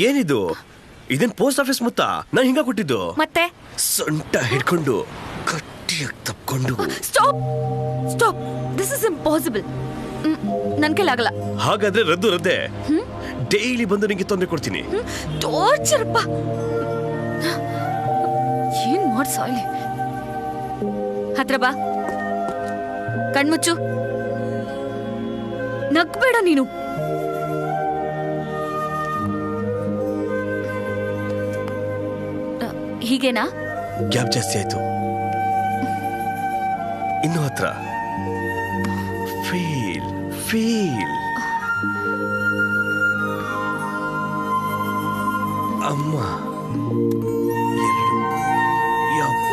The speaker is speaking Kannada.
ಏನಿದು? ಇದೇನ್ ಪೋಸ್ಟ್ ಆಫೀಸ್ ಮುತ್ತ? ನಾನು ಹಿಂಗ ಕೊಟ್ಟಿದ್ದು. ಮತ್ತೆ ಸೊಂಟ ಹಿಡ್ಕೊಂಡು ಗಟ್ಟಿಯಾಗಿ ತಪ್ಕೊಂಡು. Stop stop, this is impossible. ನನ್ ಕೈಲಾಗಲ್ಲ. ಹಾಗಾದ್ರೆ ರದ್ದು ರದ್ದೆ. ಡೈಲಿ ಬಂದು ನಿಂಗೆ ತೊಂದರೆ ಕೊಡ್ತೀನಿ. ಟೋರ್ಚರ್ಪ್ಪ. ಏನ್ ಮಾಡ್ಸಾಯ್ಲಿ. ಹತ್ರ ಬಾ, ಕಣ್ಮುಚ್ಚು. ನಗ್ಬೇಡ ನೀನು. ಹೀಗೇನಾ? ಗ್ಯಾಪ್ ಜಾಸ್ತಿ ಆಯ್ತು. ಇನ್ನು ಹತ್ರ. Feel feel. ಅಮ್ಮ. 2. ಯಪ್ಪ.